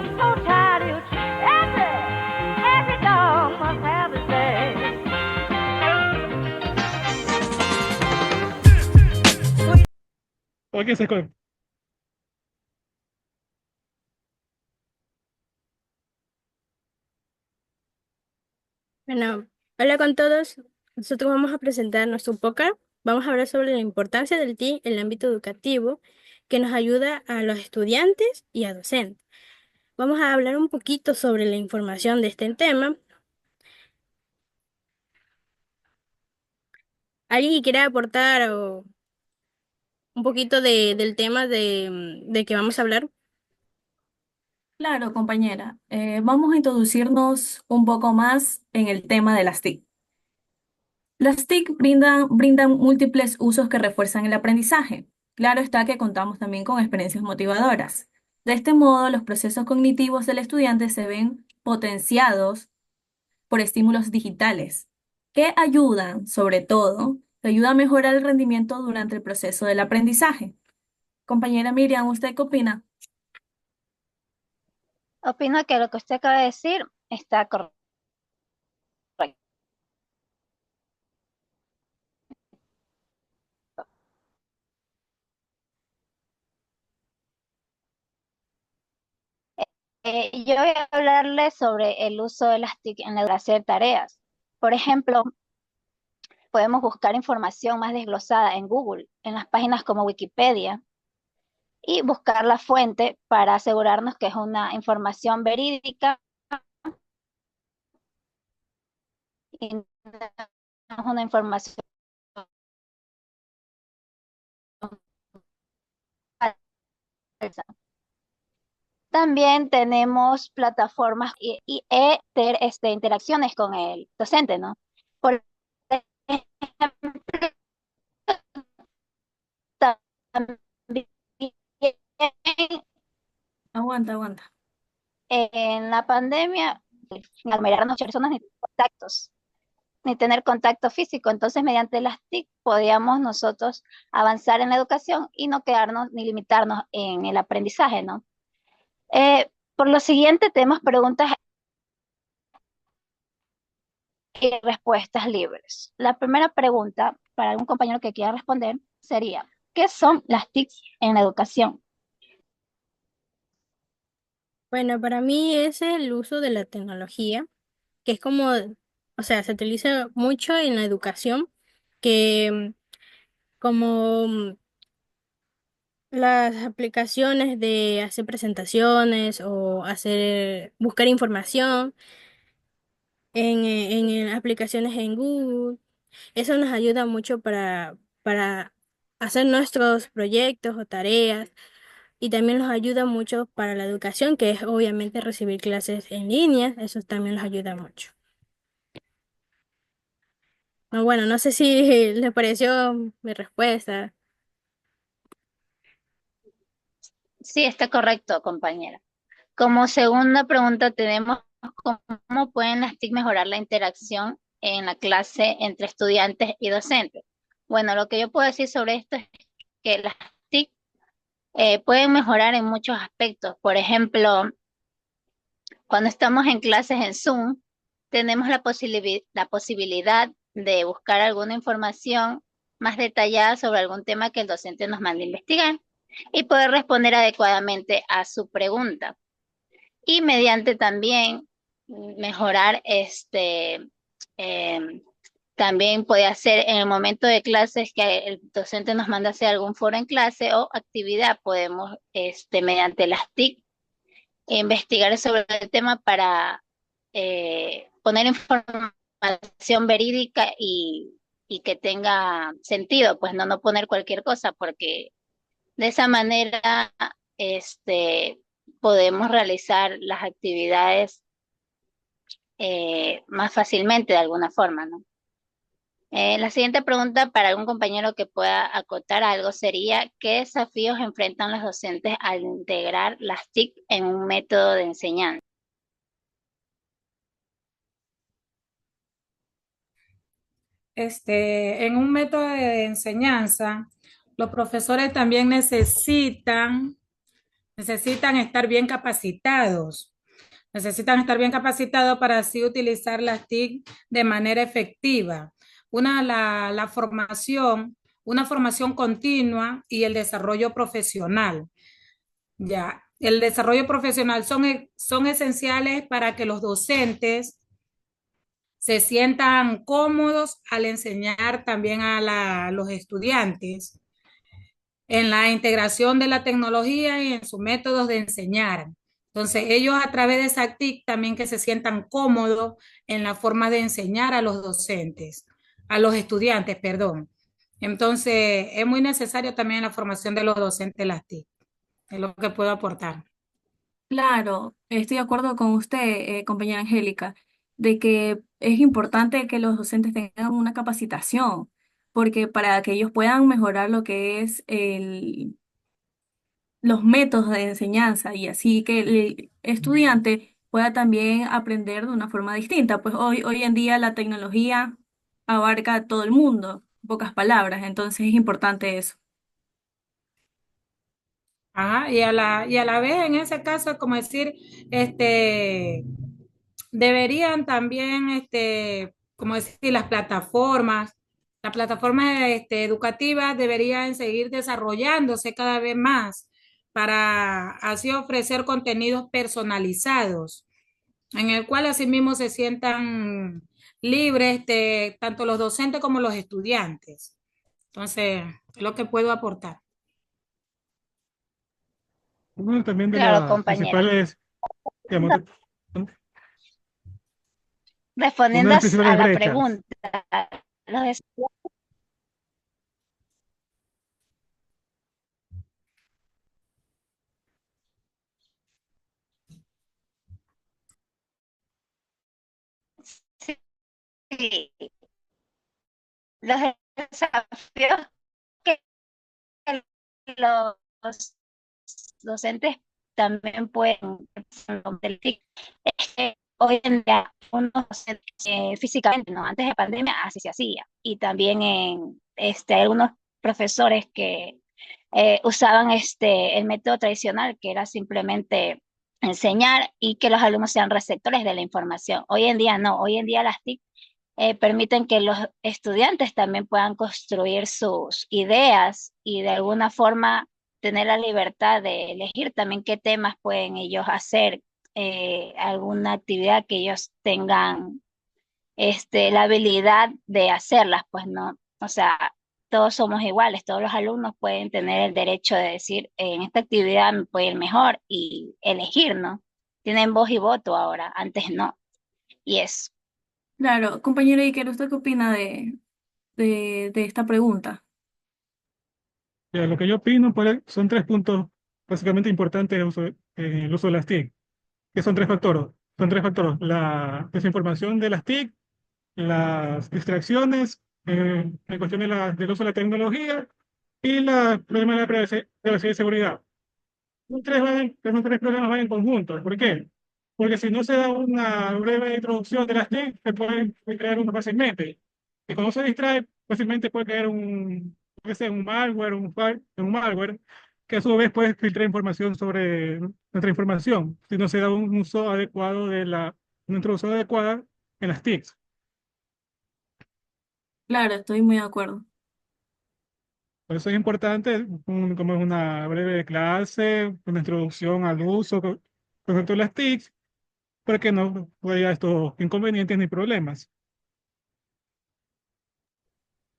I'm so tired of you. Every dog must have his day. Ok, se corta. Bueno, hola con todos. Nosotros vamos a presentar nuestro podcast. Vamos a hablar sobre la importancia del TIC en el ámbito educativo que nos ayuda a los estudiantes y a docentes. Vamos a hablar un poquito sobre la información de este tema. ¿Alguien que quiera aportar un poquito del tema de que vamos a hablar? Claro, compañera. Vamos a introducirnos un poco más en el tema de las TIC. Las TIC brindan múltiples usos que refuerzan el aprendizaje. Claro está que contamos también con experiencias motivadoras. De este modo, los procesos cognitivos del estudiante se ven potenciados por estímulos digitales, que ayudan, sobre todo, que ayuda a mejorar el rendimiento durante el proceso del aprendizaje. Compañera Miriam, ¿usted qué opina? Opino que lo que usted acaba de decir está correcto. Yo voy a hablarle sobre el uso de las TIC en la educación de tareas. Por ejemplo, podemos buscar información más desglosada en Google, en las páginas como Wikipedia, y buscar la fuente para asegurarnos que es una información verídica y no es una información falsa. También tenemos plataformas interacciones con el docente, ¿no? Por ejemplo, también Aguanta, aguanta. en la pandemia, sin aglomerarnos muchas personas ni contactos, ni tener contacto físico. Entonces, mediante las TIC podíamos nosotros avanzar en la educación y no quedarnos ni limitarnos en el aprendizaje, ¿no? Por lo siguiente, tenemos preguntas y respuestas libres. La primera pregunta para algún compañero que quiera responder sería, ¿qué son las TICs en la educación? Bueno, para mí es el uso de la tecnología, que es como, o sea, se utiliza mucho en la educación, que como las aplicaciones de hacer presentaciones o buscar información en aplicaciones en Google. Eso nos ayuda mucho para hacer nuestros proyectos o tareas y también nos ayuda mucho para la educación, que es obviamente recibir clases en línea. Eso también nos ayuda mucho. Bueno, no sé si les pareció mi respuesta. Sí, está correcto, compañera. Como segunda pregunta tenemos cómo pueden las TIC mejorar la interacción en la clase entre estudiantes y docentes. Bueno, lo que yo puedo decir sobre esto es que las TIC pueden mejorar en muchos aspectos. Por ejemplo, cuando estamos en clases en Zoom, tenemos la posibilidad de buscar alguna información más detallada sobre algún tema que el docente nos mande investigar y poder responder adecuadamente a su pregunta. Y mediante también mejorar eh, también puede hacer en el momento de clases que el docente nos manda hacer algún foro en clase o actividad, podemos mediante las TIC investigar sobre el tema para poner información verídica y que tenga sentido, pues no poner cualquier cosa, porque de esa manera podemos realizar las actividades más fácilmente de alguna forma, ¿no? La siguiente pregunta para algún compañero que pueda acotar algo sería, ¿qué desafíos enfrentan los docentes al integrar las TIC en un método de enseñanza? En un método de enseñanza, los profesores también necesitan estar bien capacitados. Necesitan estar bien capacitados para así utilizar las TIC de manera efectiva. La formación, una formación continua y el desarrollo profesional. Ya, el desarrollo profesional son esenciales para que los docentes se sientan cómodos al enseñar también a los estudiantes en la integración de la tecnología y en sus métodos de enseñar. Entonces, ellos a través de esa TIC también que se sientan cómodos en la forma de enseñar a los docentes, a los estudiantes, perdón. Entonces, es muy necesario también la formación de los docentes las TIC, es lo que puedo aportar. Claro, estoy de acuerdo con usted, compañera Angélica, de que es importante que los docentes tengan una capacitación, porque para que ellos puedan mejorar lo que es los métodos de enseñanza y así que el estudiante pueda también aprender de una forma distinta. Pues hoy en día la tecnología abarca a todo el mundo, en pocas palabras, entonces es importante eso. Ajá, y a la vez, en ese caso, como decir, este, deberían también, como decir, las plataformas, educativas deberían seguir desarrollándose cada vez más para así ofrecer contenidos personalizados, en el cual asimismo se sientan libres, tanto los docentes como los estudiantes. Entonces, es lo que puedo aportar. Una también de Claro, las compañera. principales, digamos, una de Respondiendo las a principales la brechas. pregunta, los estudiantes, sí, los desafíos que los docentes también pueden competir. Hoy en día, uno físicamente, no, antes de pandemia así se hacía. Y también en algunos profesores que usaban el método tradicional, que era simplemente enseñar y que los alumnos sean receptores de la información. Hoy en día no, hoy en día las TIC permiten que los estudiantes también puedan construir sus ideas y de alguna forma tener la libertad de elegir también qué temas pueden ellos hacer, alguna actividad que ellos tengan la habilidad de hacerlas, pues no, o sea, todos somos iguales, todos los alumnos pueden tener el derecho de decir, en esta actividad me puede ir mejor y elegir, ¿no? Tienen voz y voto ahora, antes no, y eso. Claro, compañero Iker, ¿usted qué opina de esta pregunta? Ya, lo que yo opino son tres puntos básicamente importantes en el uso de las TIC, que son tres factores. Son tres factores. La desinformación de las TIC, las distracciones en cuestión del uso de la tecnología y el problema de la privacidad y seguridad. Los tres problemas van en conjunto. ¿Por qué? Porque si no se da una breve introducción de las TIC, se puede crear uno fácilmente. Y cuando se distrae, fácilmente puede caer puede ser un malware, un malware, que a su vez puede filtrar información sobre nuestra información, si no se da un uso adecuado una introducción adecuada en las TICs. Claro, estoy muy de acuerdo. Por eso es importante, como es una breve clase, una introducción al uso con respecto a las TICs, para que no haya estos inconvenientes ni problemas.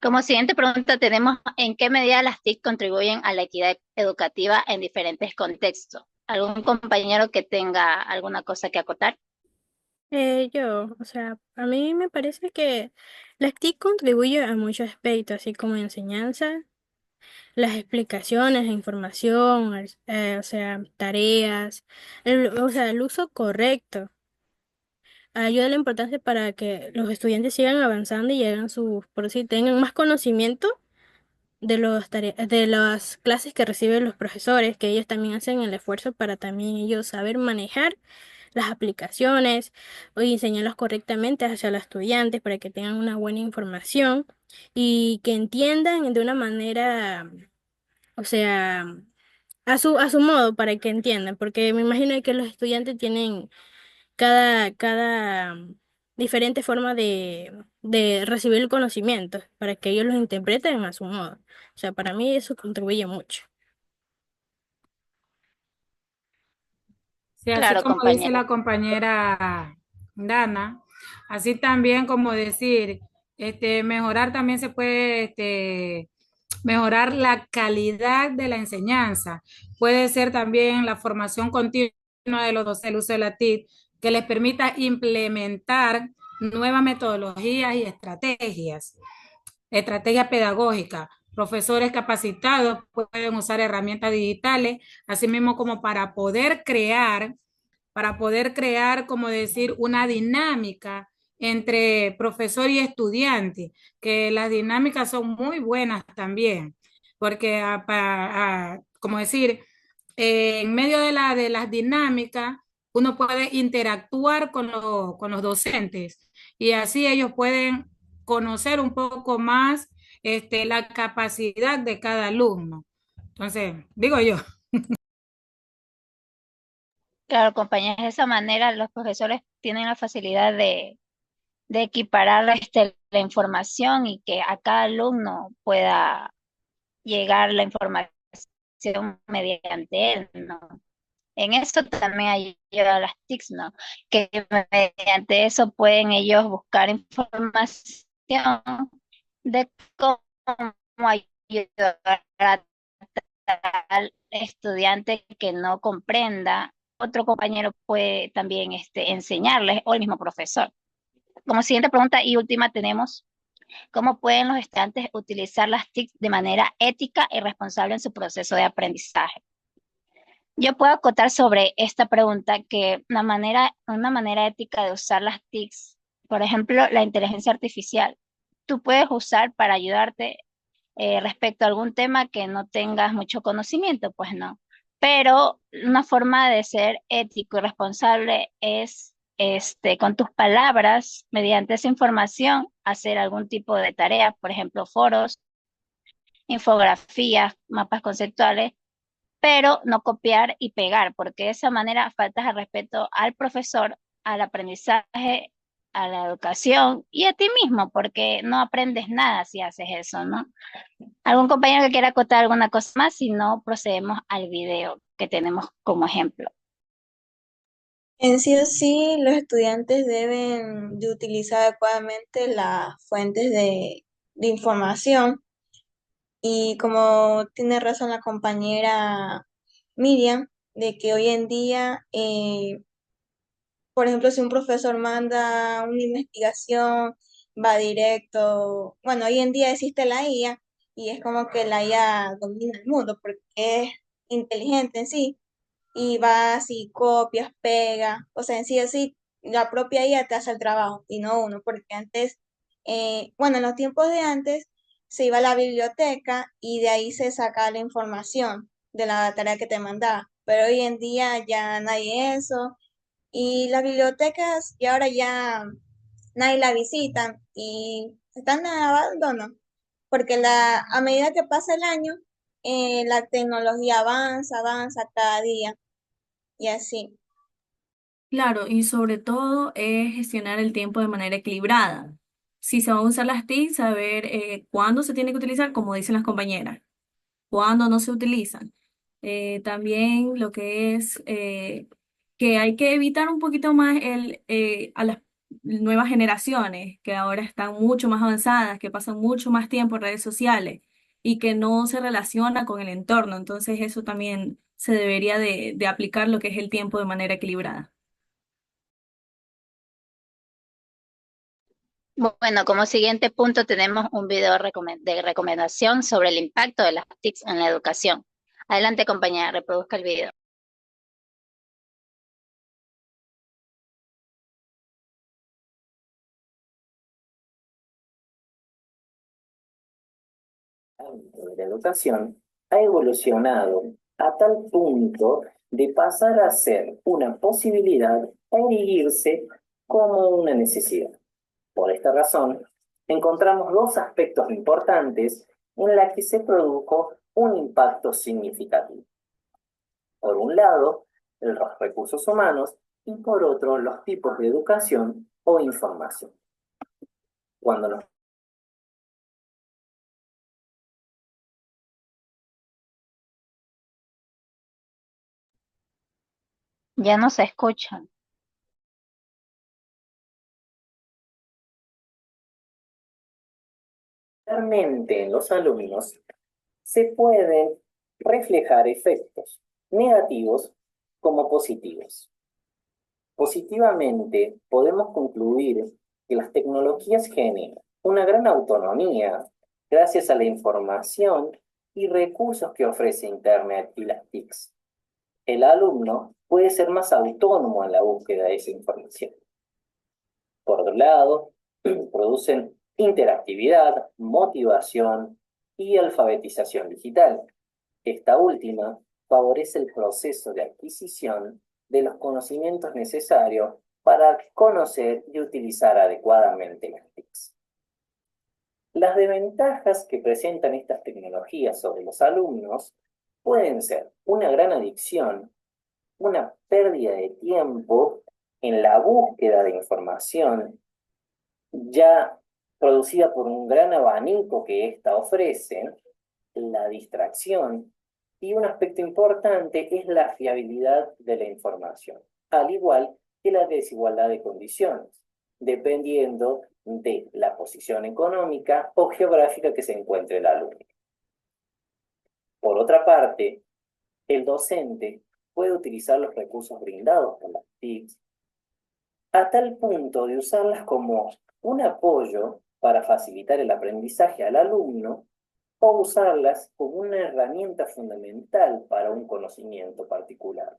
Como siguiente pregunta tenemos, ¿en qué medida las TIC contribuyen a la equidad educativa en diferentes contextos? ¿Algún compañero que tenga alguna cosa que acotar? O sea, a mí me parece que las TIC contribuye a muchos aspectos, así como enseñanza, las explicaciones, la información, o sea, tareas, o sea, el uso correcto. Ayuda a la importancia para que los estudiantes sigan avanzando y lleguen por si tengan más conocimiento de de las clases que reciben los profesores, que ellos también hacen el esfuerzo para también ellos saber manejar las aplicaciones o enseñarlas correctamente hacia los estudiantes para que tengan una buena información y que entiendan de una manera, o sea, a su modo para que entiendan, porque me imagino que los estudiantes tienen cada diferente forma de recibir el conocimiento, para que ellos los interpreten a su modo. O sea, para mí eso contribuye mucho. Sí, así Claro, como dice compañera. la compañera Dana, así también como decir, mejorar también se puede, mejorar la calidad de la enseñanza. Puede ser también la formación continua de los docentes, el uso de la TIC, que les permita implementar nuevas metodologías y estrategias pedagógicas. Profesores capacitados pueden usar herramientas digitales, así mismo como para poder crear, como decir, una dinámica entre profesor y estudiante, que las dinámicas son muy buenas también, porque, como decir, en medio de las dinámicas, uno puede interactuar con los docentes y así ellos pueden conocer un poco más la capacidad de cada alumno. Entonces, digo yo. Claro, compañera, de esa manera los profesores tienen la facilidad de equiparar la información y que a cada alumno pueda llegar la información mediante él, ¿no? En eso también ayuda a las TICs, ¿no? Que mediante eso pueden ellos buscar información de cómo ayudar a tal estudiante que no comprenda. Otro compañero puede también enseñarles o el mismo profesor. Como siguiente pregunta y última tenemos, ¿cómo pueden los estudiantes utilizar las TIC de manera ética y responsable en su proceso de aprendizaje? Yo puedo acotar sobre esta pregunta que una manera ética de usar las TICs, por ejemplo, la inteligencia artificial, tú puedes usar para ayudarte respecto a algún tema que no tengas mucho conocimiento, pues no. Pero una forma de ser ético y responsable es, con tus palabras, mediante esa información, hacer algún tipo de tarea, por ejemplo, foros, infografías, mapas conceptuales, pero no copiar y pegar, porque de esa manera faltas al respeto al profesor, al aprendizaje, a la educación y a ti mismo, porque no aprendes nada si haces eso, ¿no? ¿Algún compañero que quiera acotar alguna cosa más? Si no, procedemos al video que tenemos como ejemplo. En sí o sí, los estudiantes deben de utilizar adecuadamente las fuentes de información y como tiene razón la compañera Miriam, de que hoy en día, por ejemplo, si un profesor manda una investigación, va directo, bueno, hoy en día existe la IA y es como que la IA domina el mundo porque es inteligente en sí y vas y copias, pega, o sea, en sí o sí, la propia IA te hace el trabajo y no uno, porque antes, bueno, en los tiempos de antes se iba a la biblioteca y de ahí se sacaba la información de la tarea que te mandaba, pero hoy en día ya nadie eso y las bibliotecas y ahora ya nadie la visitan y están en abandono, porque a medida que pasa el año, la tecnología avanza, avanza cada día y así. Claro, y sobre todo es gestionar el tiempo de manera equilibrada. Si se van a usar las TIC, saber cuándo se tiene que utilizar, como dicen las compañeras, cuándo no se utilizan. También lo que es que hay que evitar un poquito más a las nuevas generaciones, que ahora están mucho más avanzadas, que pasan mucho más tiempo en redes sociales y que no se relaciona con el entorno. Entonces eso también se debería de aplicar lo que es el tiempo de manera equilibrada. Bueno, como siguiente punto tenemos un video de recomendación sobre el impacto de las TICs en la educación. Adelante, compañera, reproduzca el video. Ámbito de la educación ha evolucionado a tal punto de pasar a ser una posibilidad a erigirse como una necesidad. Por esta razón, encontramos dos aspectos importantes en los que se produjo un impacto significativo. Por un lado, los recursos humanos y por otro, los tipos de educación o información. Cuando nos Ya no se escucha. Realmente en los alumnos se pueden reflejar efectos negativos como positivos. Positivamente, podemos concluir que las tecnologías generan una gran autonomía gracias a la información y recursos que ofrece Internet y las TICs. El alumno puede ser más autónomo en la búsqueda de esa información. Por otro lado, producen interactividad, motivación y alfabetización digital. Esta última favorece el proceso de adquisición de los conocimientos necesarios para conocer y utilizar adecuadamente las TICs. Las desventajas que presentan estas tecnologías sobre los alumnos pueden ser una gran adicción, una pérdida de tiempo en la búsqueda de información ya producida por un gran abanico que ésta ofrece, la distracción, y un aspecto importante es la fiabilidad de la información, al igual que la desigualdad de condiciones, dependiendo de la posición económica o geográfica que se encuentre el alumno. Por otra parte, el docente puede utilizar los recursos brindados por las TICs a tal punto de usarlas como un apoyo para facilitar el aprendizaje al alumno o usarlas como una herramienta fundamental para un conocimiento particular.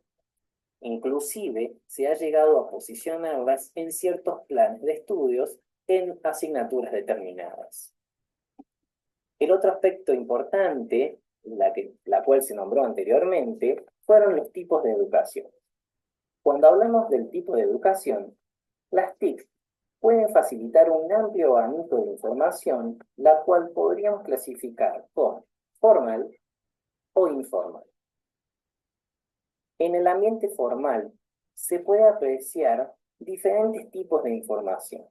Inclusive se ha llegado a posicionarlas en ciertos planes de estudios en asignaturas determinadas. El otro aspecto importante, la cual se nombró anteriormente, fueron los tipos de educación. Cuando hablamos del tipo de educación, las TIC pueden facilitar un amplio abanico de información, la cual podríamos clasificar como formal o informal. En el ambiente formal se puede apreciar diferentes tipos de información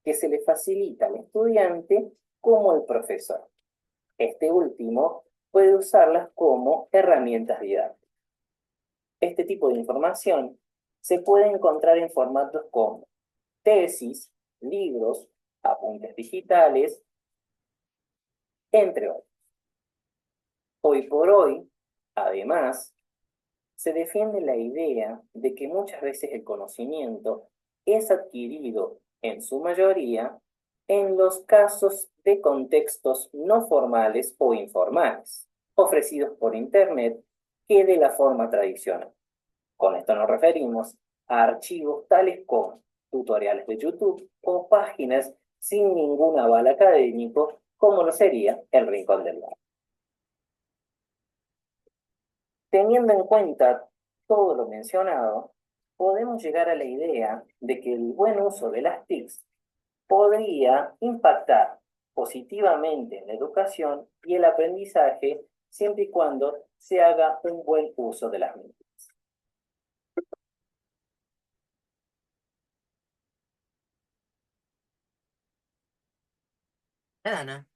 que se le facilita al estudiante como al profesor. Este último puede usarlas como herramientas didácticas. Este tipo de información se puede encontrar en formatos como tesis, libros, apuntes digitales, entre otros. Hoy por hoy, además, se defiende la idea de que muchas veces el conocimiento es adquirido, en su mayoría, en los casos de contextos no formales o informales, ofrecidos por Internet, que de la forma tradicional. Con esto nos referimos a archivos tales como tutoriales de YouTube o páginas sin ningún aval académico, como lo sería el Rincón del Vago. Teniendo en cuenta todo lo mencionado, podemos llegar a la idea de que el buen uso de las TICs podría impactar positivamente en la educación y el aprendizaje siempre y cuando se haga un buen uso de las mismas. Ana.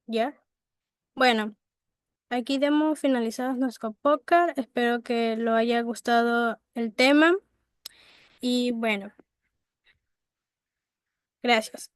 ¿Ya? Bueno, aquí demos finalizados nuestro podcast. Espero que lo haya gustado el tema. Y bueno, gracias.